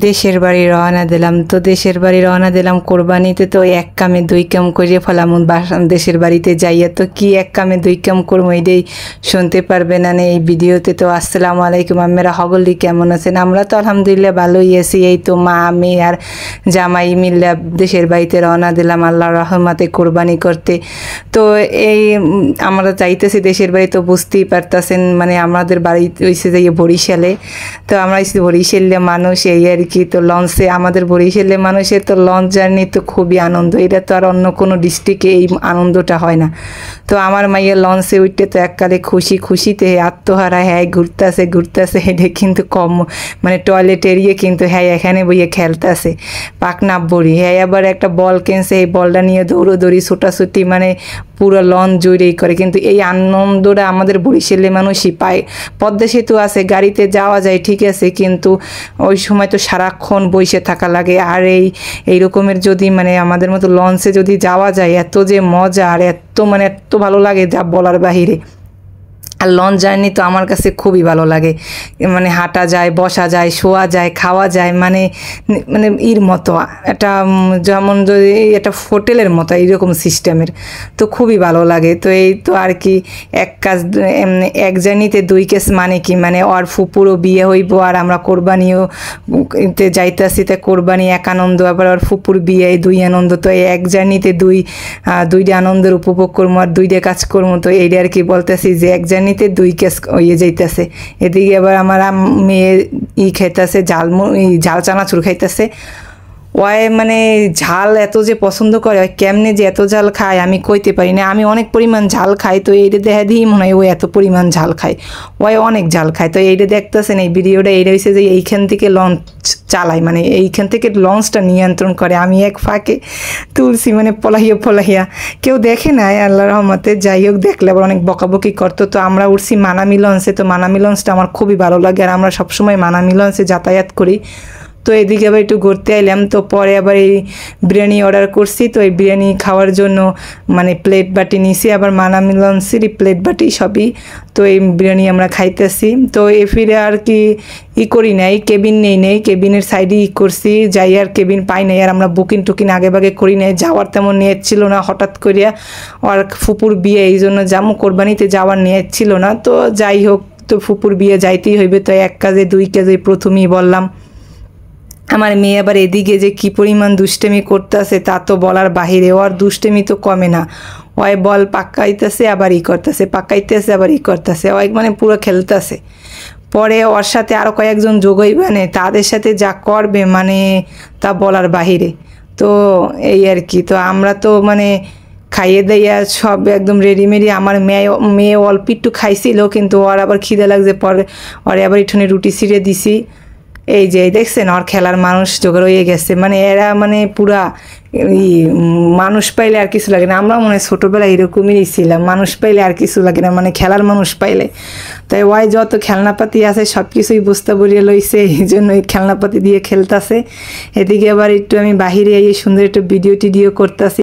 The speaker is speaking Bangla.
দেশের বাড়ি রওনা দিলাম। তো দেশের বাড়ি রওনা দিলাম কোরবানিতে, তো এক কামে দুই কাম করে ফেলাম দেশের বাড়িতে যাইয়া। তো কি এক কামে দুই কাম করবো এটাই শুনতে পারবেন এই ভিডিওতে। তো আসসালামু আলাইকুম, আমরা হগলি কেমন আছেন? আমরা তো আলহামদুলিল্লাহ ভালোই আছি। এই তো মা আমি আর জামাই মিল্লা দেশের বাড়িতে রওনা দিলাম আল্লাহর রহমতে কোরবানি করতে। তো এই আমরা যাইতেছি দেশের বাড়ি, তো বুঝতেই পারতেছেন আমাদের বাড়ি হয়েছে যাই বরিশালে। তো আমরা বরিশালে মানুষ এই আর কি। তো লঞ্চে আমাদের বরিশালে মানুষের তো লঞ্চ জার্নি তো খুবই আনন্দ, এটা তো আর অন্য কোনো ডিস্ট্রিক্টে এই আনন্দটা হয় না। তো আমার মাইয়ের লঞ্চে উঠতে তো এককালে খুশিতে আত্মহারা, হ্যাঁ ঘুরতেছে এটা কিন্তু কম টয়লেট এরিয়ে কিন্তু হ্যাঁ এখানে বইয়ে খেলতেছে পাকনা বড়ি। হ্যাঁ আবার একটা বল কিনছে, এই বলটা নিয়ে দৌড়োদৌড়ি ছোটাছুটি পুরো লঞ্চ জুড়েই করে। কিন্তু এই আনন্দটা আমাদের বরিশালে মানুষই পায়। পদ্মা সেতু আছে, গাড়িতে যাওয়া যায় ঠিক আছে, কিন্তু ওই সময় তো সারাক্ষণ বসে থাকা লাগে। আর এই রকমের যদি আমাদের মতো লঞ্চে যদি যাওয়া যায়, এত যে মজা আর এত এত ভালো লাগে যা বলার বাহিরে। আর লঞ্চ জার্নি তো আমার কাছে খুবই ভালো লাগে। হাঁটা যায়, বসা যায়, শোয়া যায়, খাওয়া যায়, ইর মতো একটা যেমন যদি একটা হোটেলের মতো এইরকম সিস্টেমের, তো খুবই ভালো লাগে। তো এই তো আর কি এক কাজ এক জার্নিতে দুই কেস কি ওর ফুপুরও বিয়ে হইব আর আমরা কোরবানিও যাইতেছি। তো কোরবানি এক আনন্দ, আবার ওর ফুপুর বিয়ে দুই আনন্দ। তো এই এক জার্নিতে দুইটা আনন্দের উপভোগ করবো আর দুইটা কাজ করবো। তো এইটা আর কি বলতেছি যে এক জার্নিতে দুই কেস ইয়ে যাইতেছে। এদিকে আবার আমার মেয়ে খাইতেছে ঝাল চানাচুর খাইতেছে। ওই ঝাল এত যে পছন্দ করে, ওই কেমনে যে এত ঝাল খায় আমি কইতে পারি না। আমি অনেক পরিমাণ ঝাল খাই, তো এইটা দেখা দিই মনে হয় ও এত পরিমাণ ঝাল খায়, ওই অনেক ঝাল খায়। তো এইটা দেখতেছেন এই ভিডিওটা, এইটা হচ্ছে যে এইখান থেকে লঞ্চ চালায়, এইখান থেকে লঞ্চটা নিয়ন্ত্রণ করে। আমি এক ফাঁকে তুলছি পলাহিয়া কেউ দেখে নাই আল্লাহর রহমতে। যাই হোক, দেখলে আবার অনেক বকাবকি করতো। তো আমরা উঠছি মানামি লঞ্চে। তো মানামি লঞ্চটা আমার খুবই ভালো লাগে আর আমরা সবসময় মানামি লঞ্চে যাতায়াত করি। তো এদিকে আবার একটু ঘুরতে এলাম। তো পরে আবার এই বিরিয়ানি অর্ডার করছি। তো এই বিরিয়ানি খাওয়ার জন্য প্লেট বাটি নিছি, আবার মানামি লঞ্চেরই প্লেট বাটি সবই। তো এই বিরিয়ানি আমরা খাইতেছি। তো এ ফিরে আর কি করি নাই, কেবিন নেই কেবিনের সাইডে করছি, যাই আর কেবিন পাই নাই। আর আমরা বুকিং আগে করি নাই, যাওয়ার তেমন নিয়ত ছিল না। হঠাৎ করিয়া আর ফুপুর বিয়ে, এই জন্য জামু কোরবানিতে যাওয়ার নিয়ত ছিল না। তো যাই হোক, তো ফুপুর বিয়ে যাইতেই হইবে। তো এক কাজে দুই কাজে প্রথমেই বললাম। আমার মেয়ে আবার এদিকে যে কি পরিমাণ দুষ্টেমি করতেছে তা তো বলার বাহিরে। ওর দুষ্টেমি তো কমে না, ওই বল পাকাইতেছে আবার করতেছে, পাকাইতেছে আবার করতেছে, ওই পুরো খেলতেছে। পরে ওর সাথে আরও কয়েকজন যোগ হইবে, তাদের সাথে যা করবে তা বলার বাহিরে। তো এই আর কি। তো আমরা তো খাইয়ে দেয়া সব একদম রেডিমেডি। আমার মেয়ে অল্প একটু খাইছিল, কিন্তু ওর আবার খিদে লাগছে, পরে ওরে আবার একটুখানি রুটি ছিঁড়ে দিছি। এই যে দেখছেন ওর খেলার মানুষ জোগাড় হয়ে গেছে। এরা পুরা মানুষ পাইলে আর কিছু লাগে না। আমরা ছোটোবেলায় এরকমই ছিলাম, মানুষ পাইলে আর কিছু লাগে না, খেলার মানুষ পাইলে। তাই ওই যত খেলনাপাতি আছে সব কিছুই বুঝতে বলিয়ে লইছে, এই জন্য এই খেলনাপাতি দিয়ে খেলতেছে। এদিকে আবার একটু আমি বাহিরে এই সুন্দর একটু ভিডিও টিডিও করতেছি।